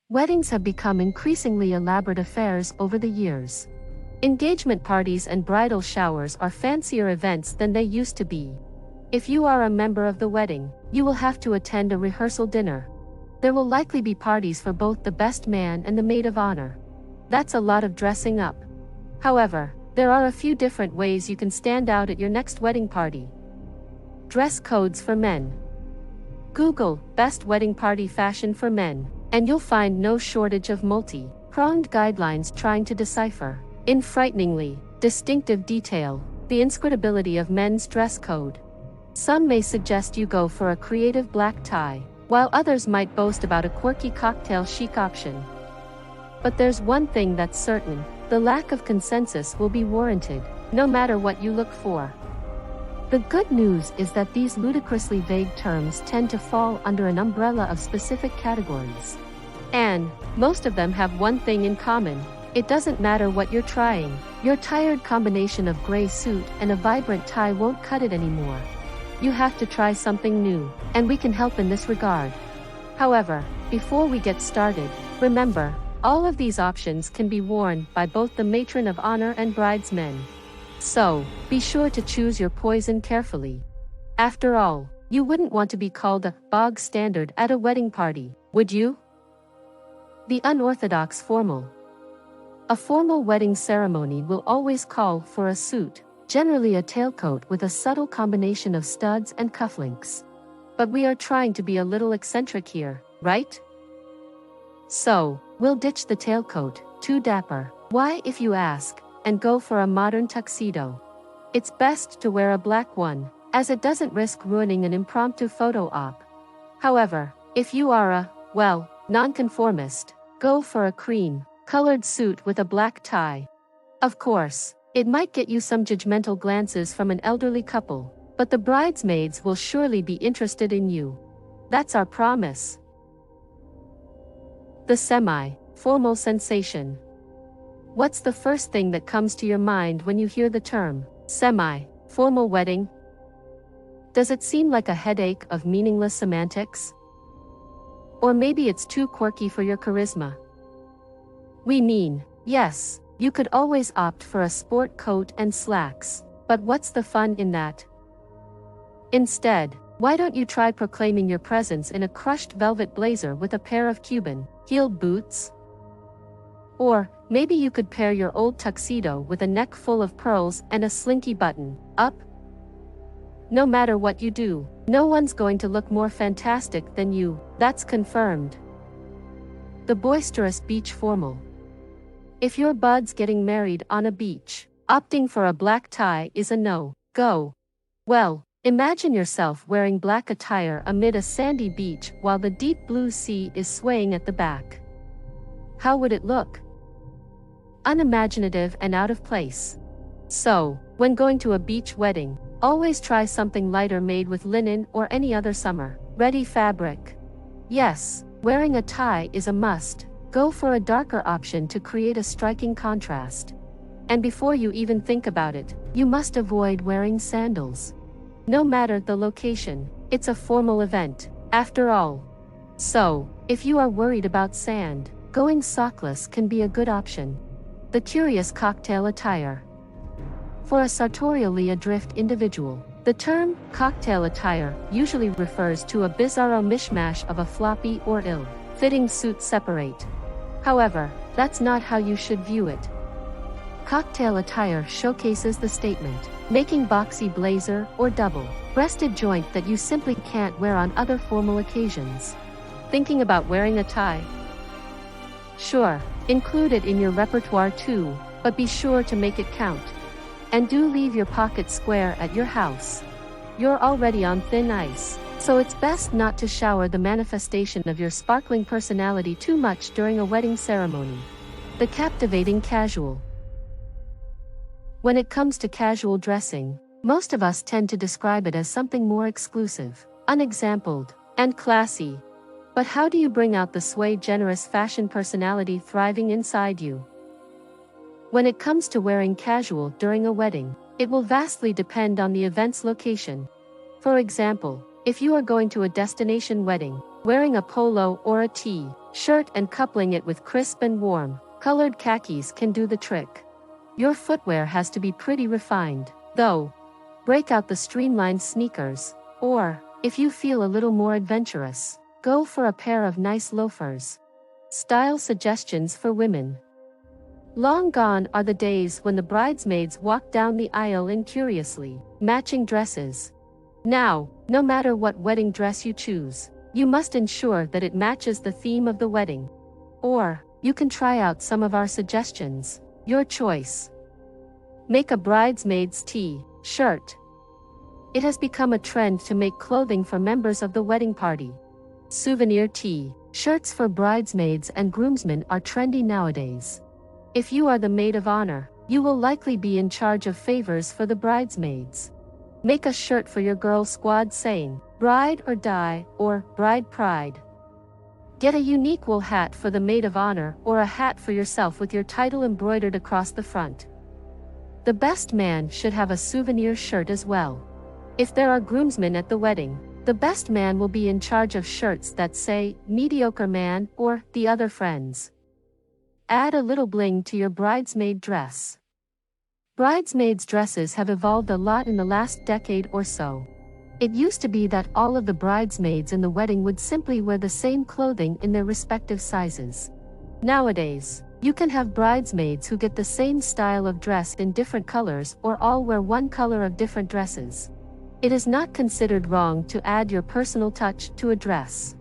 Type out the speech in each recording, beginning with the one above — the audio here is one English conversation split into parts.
Weddings have become increasingly elaborate affairs over the years. Engagement parties and bridal showers are fancier events than they used to be. If you are a member of the wedding, you will have to attend a rehearsal dinner. There will likely be parties for both the best man and the maid of honor. That's a lot of dressing up. However, there are a few different ways you can stand out at your next wedding party. Dress codes for men. Google "best wedding party fashion for men," and you'll find no shortage of multi-pronged guidelines trying to decipher, in frighteningly distinctive detail, the inscrutability of men's dress code. Some may suggest you go for a creative black tie, while others might boast about a quirky cocktail chic option. But there's one thing that's certain: the lack of consensus will be warranted, no matter what you look for. The good news is that these ludicrously vague terms tend to fall under an umbrella of specific categories. And most of them have one thing in common: it doesn't matter what you're trying, your tired combination of gray suit and a vibrant tie won't cut it anymore. You have to try something new, and we can help in this regard. However, before we get started, remember, all of these options can be worn by both the matron of honor and bridesmen. So, be sure to choose your poison carefully. After all, you wouldn't want to be called a bog standard at a wedding party, would you? The unorthodox formal. A formal wedding ceremony will always call for a suit, generally a tailcoat with a subtle combination of studs and cufflinks. But we are trying to be a little eccentric here, right? So, we'll ditch the tailcoat, too dapper. Why, if you ask, and go for a modern tuxedo. It's best to wear a black one, as it doesn't risk ruining an impromptu photo op. However, if you are a, well, nonconformist, go for a cream-colored suit with a black tie. Of course, it might get you some judgmental glances from an elderly couple, but the bridesmaids will surely be interested in you. That's our promise. The semi-formal sensation. What's the first thing that comes to your mind when you hear the term semi-formal wedding? Does it seem like a headache of meaningless semantics? Or maybe it's too quirky for your charisma? We mean, yes, you could always opt for a sport coat and slacks, but what's the fun in that? Instead, why don't you try proclaiming your presence in a crushed velvet blazer with a pair of Cuban-heeled boots? Or, maybe you could pair your old tuxedo with a neck full of pearls and a slinky button-up. No matter what you do, no one's going to look more fantastic than you, that's confirmed. The boisterous beach formal. If your bud's getting married on a beach, opting for a black tie is a no-go. Well, imagine yourself wearing black attire amid a sandy beach while the deep blue sea is swaying at the back. How would it look? Unimaginative and out of place. So, when going to a beach wedding, always try something lighter made with linen or any other summer-ready fabric. Yes, wearing a tie is a must. Go for a darker option to create a striking contrast. And before you even think about it, you must avoid wearing sandals. No matter the location, it's a formal event, after all. So, if you are worried about sand, going sockless can be a good option. The curious cocktail attire. For a sartorially adrift individual, the term cocktail attire usually refers to a bizarro mishmash of a floppy or ill-fitting suit separate. However, that's not how you should view it. Cocktail attire showcases the statement, making boxy blazer or double-breasted joint that you simply can't wear on other formal occasions. Thinking about wearing a tie? Sure, include it in your repertoire too, but be sure to make it count. And do leave your pocket square at your house. You're already on thin ice, so it's best not to shower the manifestation of your sparkling personality too much during a wedding ceremony. The captivating casual. When it comes to casual dressing, most of us tend to describe it as something more exclusive, unexampled, and classy. But how do you bring out the sui generis fashion personality thriving inside you? When it comes to wearing casual during a wedding, it will vastly depend on the event's location. For example, if you are going to a destination wedding, Wearing a polo or a t-shirt and coupling it with crisp and warm, colored khakis can do the trick. Your footwear has to be pretty refined, though. Break out the streamlined sneakers, or, if you feel a little more adventurous, go for a pair of nice loafers. Style suggestions for women. Long gone are the days when the bridesmaids walked down the aisle in curiously matching dresses. Now, no matter what wedding dress you choose, you must ensure that it matches the theme of the wedding. Or, you can try out some of our suggestions, your choice. Make a bridesmaid's t-shirt. It has become a trend to make clothing for members of the wedding party. Souvenir t-shirts for bridesmaids and groomsmen are trendy nowadays. If you are the maid of honor, you will likely be in charge of favors for the bridesmaids. Make a shirt for your girl squad saying, "Bride or die," or "Bride Pride." Get a unique wool hat for the maid of honor or a hat for yourself with your title embroidered across the front. The best man should have a souvenir shirt as well. If there are groomsmen at the wedding, the best man will be in charge of shirts that say, "Mediocre Man" or "The Other Friends." Add a little bling to your bridesmaid dress. Bridesmaids' dresses have evolved a lot in the last decade or so. It used to be that all of the bridesmaids in the wedding would simply wear the same clothing in their respective sizes. Nowadays, you can have bridesmaids who get the same style of dress in different colors or all wear one color of different dresses. It is not considered wrong to add your personal touch to a dress.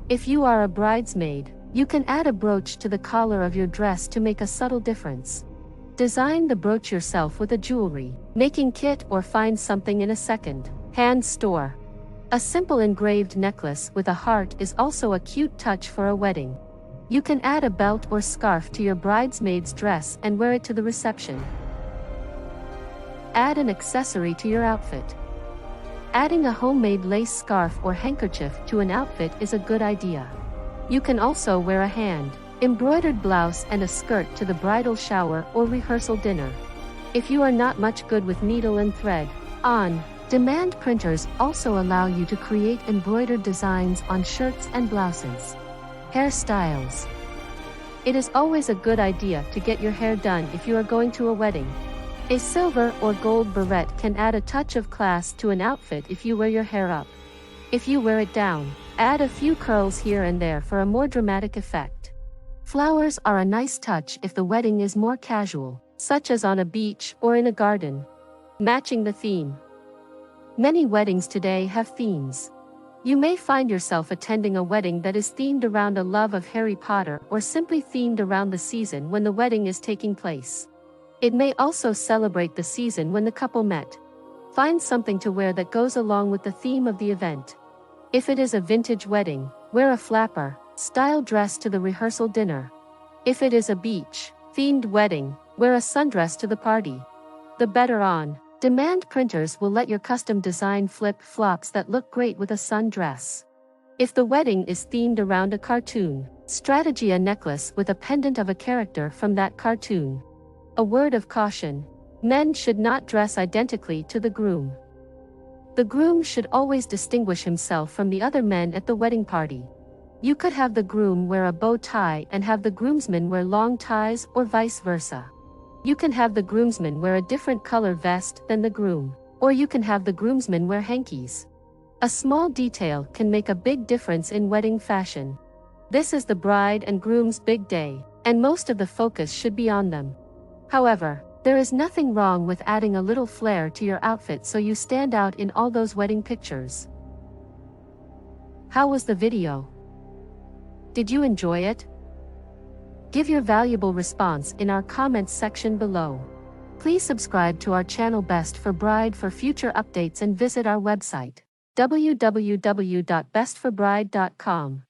If you are a bridesmaid, you can add a brooch to the collar of your dress to make a subtle difference. Design the brooch yourself with a jewelry making kit or find something in a second-hand store. A simple engraved necklace with a heart is also a cute touch for a wedding. You can add a belt or scarf to your bridesmaid's dress and wear it to the reception. Add an accessory to your outfit. Adding a homemade lace scarf or handkerchief to an outfit is a good idea. You can also wear a hand-embroidered blouse and a skirt to the bridal shower or rehearsal dinner. If you are not much good with needle and thread, on-demand printers also allow you to create embroidered designs on shirts and blouses. Hairstyles. It is always a good idea to get your hair done if you are going to a wedding. A silver or gold barrette can add a touch of class to an outfit if you wear your hair up. If you wear it down, add a few curls here and there for a more dramatic effect. Flowers are a nice touch if the wedding is more casual, such as on a beach or in a garden. Matching the theme. Many weddings today have themes. You may find yourself attending a wedding that is themed around a love of Harry Potter or simply themed around the season when the wedding is taking place. It may also celebrate the season when the couple met. Find something to wear that goes along with the theme of the event. If it is a vintage wedding, wear a flapper-style dress to the rehearsal dinner. If it is a beach-themed wedding, wear a sundress to the party. The better on-demand printers will let your custom design flip-flops that look great with a sundress. If the wedding is themed around a cartoon, strategy a necklace with a pendant of a character from that cartoon. A word of caution: men should not dress identically to the groom. The groom should always distinguish himself from the other men at the wedding party. You could have the groom wear a bow tie and have the groomsmen wear long ties or vice versa. You can have the groomsmen wear a different color vest than the groom, or you can have the groomsmen wear hankies. A small detail can make a big difference in wedding fashion. This is the bride and groom's big day, and most of the focus should be on them. However, there is nothing wrong with adding a little flair to your outfit so you stand out in all those wedding pictures. How was the video? Did you enjoy it? Give your valuable response in our comments section below. Please subscribe to our channel Best for Bride for future updates and visit our website, www.bestforbride.com.